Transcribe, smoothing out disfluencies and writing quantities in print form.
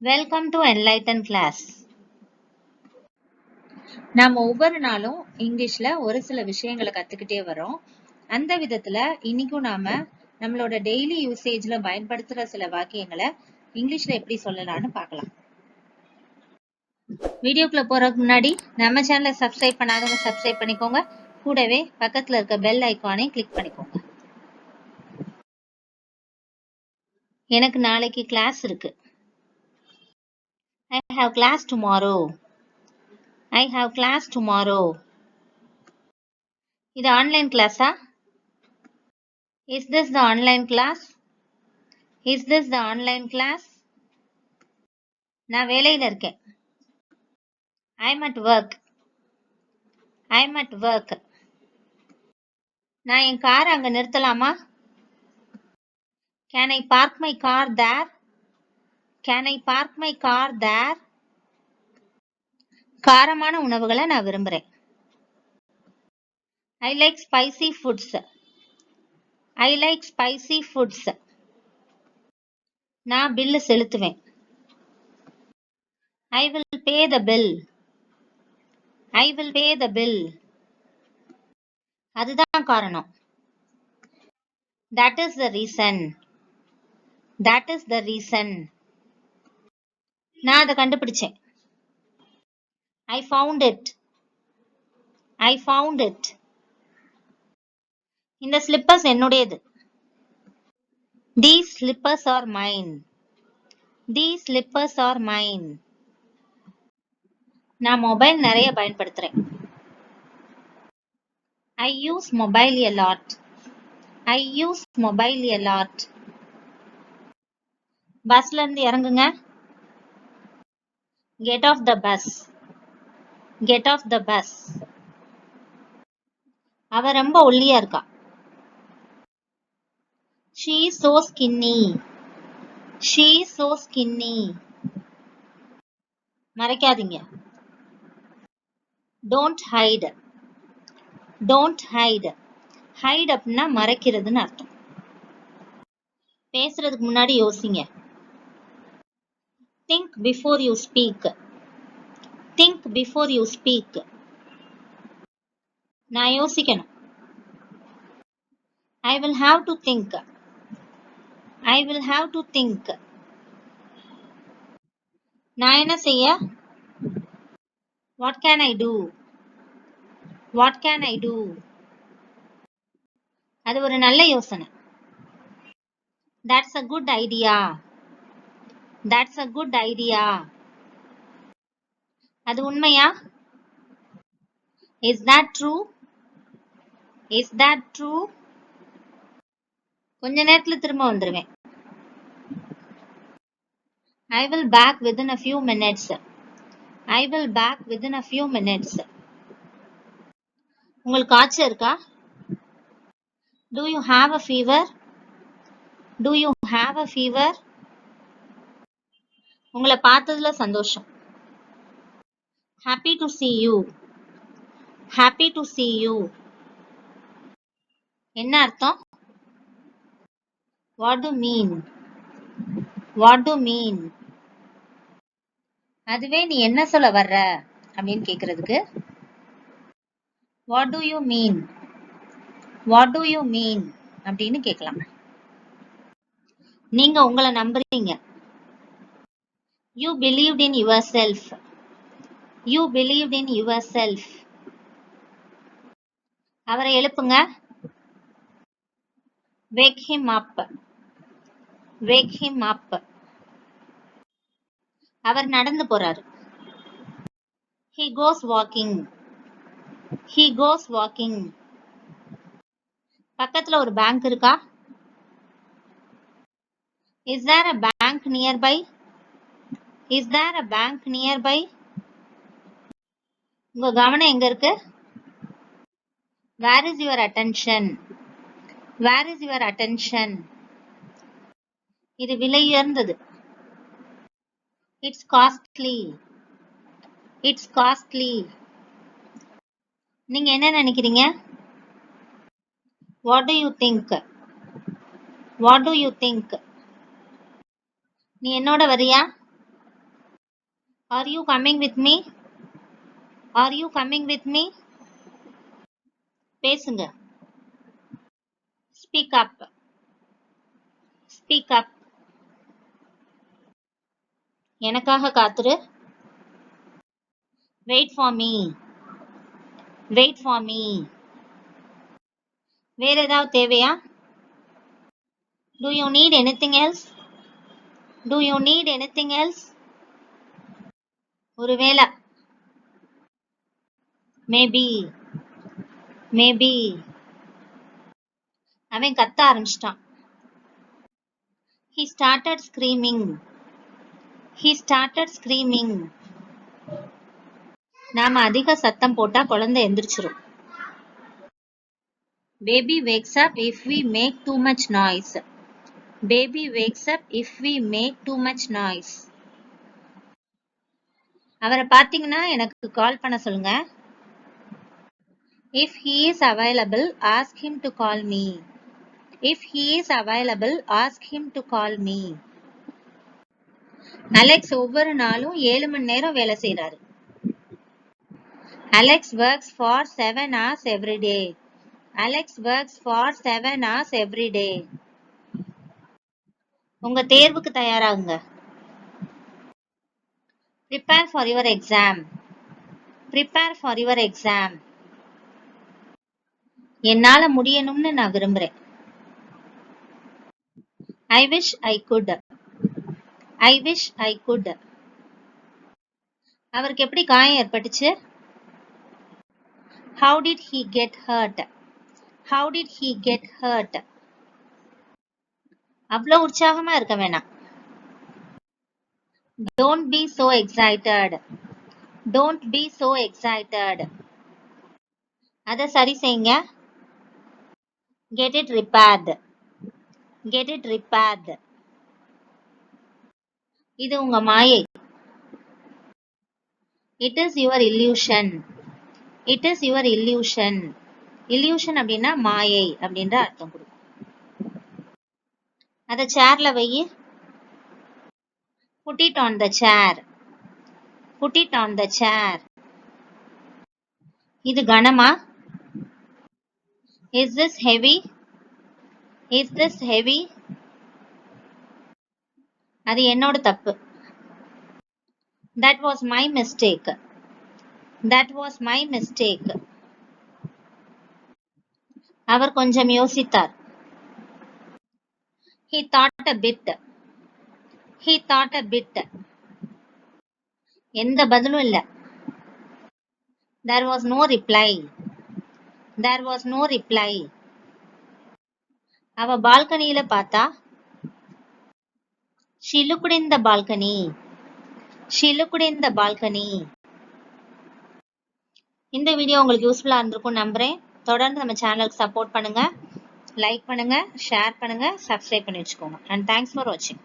Welcome to enlighten class. நாம ஒவ்வொரு நாளும் இங்கிலீஷ்ல ஒரு சில விஷயங்களை கத்துக்கிட்டே வரோம். அந்த விதத்துல இன்னைக்கும் நாம நம்மளோட டெய்லி யூசேஜ்ல பயன்படுத்துற சில வாக்கியங்களை இங்கிலீஷ்ல எப்படி சொல்லலாம்னு பார்க்கலாம். வீடியோக்குள்ள போறதுக்கு முன்னாடி நம்ம சேனலை சப்ஸ்கிரைப் பண்ணாதவங்க சப்ஸ்கிரைப் பண்ணிக்கோங்க. கூடவே பக்கத்துல இருக்க பெல் ஐகானை கிளிக் பண்ணிக்கோங்க. எனக்கு நாளைக்கு கிளாஸ் இருக்கு. I have class tomorrow. I have class tomorrow. இது ஆன்லைன் கிளாஸா? Is this the online class? Is this the online class? நான் வேலையில இருக்கேன். I'm at work. I'm at work. நான் என் காரை அங்க நிறுத்தலாமா? Can I park my car there? Can I park my car there? காரமான உணவுகளை நான் விரும்புறேன். I like spicy foods. I like spicy foods. நான் பில்லு செலுத்துவேன். I will pay the bill. I will pay the bill. அதுதான் காரணம். That is the reason. That is the reason. நான் அதை கண்டுபிடிச்சேன். I found it. I found it. இந்த slippers என்னுடையது. These slippers are mine. These slippers are mine. நான் mobile நிறைய பயன்படுத்துறேன். I use mobile a lot. I use mobile a lot. பஸ்ல இருந்து இறங்குங்க. Get off the bus. Get off the bus. அவ ரொம்ப ஒல்லியா இருக்கா. She is so skinny. She is so skinny. மறைக்காதீங்க. Don't hide. Don't hide. Hide அப்படின்னா மறைக்கிறதுன்னு அர்த்தம். பேசுறதுக்கு முன்னாடி யோசிங்க. Think before you speak. Think before you speak. நான் யோசிக்கணும். I will have to think. I will have to think. நான் என்ன செய்ய? What can I do? What can I do? அது ஒரு நல்ல யோசனை. That's a good idea. That's a good idea. அது உண்மையா? Is that true? Is that true? கொஞ்ச நேரத்துல திரும்ப வந்துருவேன். I will back within a few minutes. I will back within a few minutes. உங்களுக்கு காய்ச்சல் இருக்கா? Do you have a fever? Do you have a fever? உங்களை பார்த்ததுல சந்தோஷம். Happy to see you. Happy to see you. என்ன அர்த்தம்? What do mean? What do mean? அதுவே நீ என்ன சொல்ல வர்ற அப்படின்னு கேக்குறதுக்கு What do you mean? What do you mean? அப்படின்னு கேட்கலாம். நீங்க உங்களை நம்புறீங்க. You believed in yourself. You believed in yourself. அவரை எழுப்புங்க. Wake him up. Wake him up. அவர் நடந்து போறாரு. He goes walking. He goes walking. பக்கத்துல ஒரு பேங்க் இருக்கா? Is there a bank nearby? Is there a bank nearby? உங்க கவனம் எங்க இருக்கு? Where is your attention? Where is your attention? இது விலை உயர்ந்தது. It's costly. It's costly. நீங்க என்ன நினைக்கிறீங்க? What do you think? What do you think? நீ என்னோட வரியா? Are you coming with me? Are you coming with me? பேசுங்க. Speak up. Speak up. எனக்காக காத்துரு. Wait for me. Wait for me. வேற ஏதாவது தேவையா? Do you need anything else? Do you need anything else? ஒருவேளை. Maybe. Maybe. அவன் கத்த ஆரம்பிச்சிட்டான். He started screaming. He started screaming. நாம அதிக சத்தம் போட்டா குழந்தை எந்திரிச்சிரும். Baby wakes up if we make too much noise. Baby wakes up if we make too much noise. அவரை பார்த்தீங்கன்னா எனக்கு கால் பண்ண சொல்லுங்க. If he is available, ask him to call me. If he is available, ask him to call me. Alex ஒவ்வொரு நாளும் 7 மணி நேரம் வேலை செய்றாரு. Alex works for 7 hours every day. Alex works for 7 hours every day. உங்க தேர்வுக்கு தயாராகுங்க. Prepare for your exam. Prepare for your exam. என்னால முடியணும்னு நான் விரும்புறேன். I wish I could. I wish I could. அவருக்கு எப்படி காயம் ஏற்பட்டுச்சு? How did he get hurt? How did he get hurt? அவ்வளோ உற்சாகமா இருக்க வேணாம். Don't be so excited. Don't be so excited. அத சரி செய்யுங்க. Get it repaired. Get it repaired. இது உங்க மாயை. It is your illusion. It is your illusion. Illusion அப்படின்னா மாயை அப்படின்ற அர்த்தம் கொடுக்கும். அத சேர்ல வை. Put it on the chair. Put it on the chair. இது கனமா? Is this heavy? Is this heavy? அது என்னோட தப்பு. That was my mistake. That was my mistake. அவர் கொஞ்சம் யோசித்தார். He thought a bit. He thought a bit. எந்த பதிலும் இல்ல. There was no reply. There was no reply. அவ பால்கனியில பார்த்தா. She looked in the balcony. She looked in the balcony. இந்த video உங்களுக்கு யூஸ்ஃபுல்லா இருந்திருக்கும் நம்புறேன். தொடர்ந்து நம்ம சேனலுக்கு சப்போர்ட் பண்ணுங்க, லைக் பண்ணுங்க, ஷேர் பண்ணுங்க, சப்ஸ்கிரைப் பண்ணி வச்சுக்கோங்க. And thanks for watching.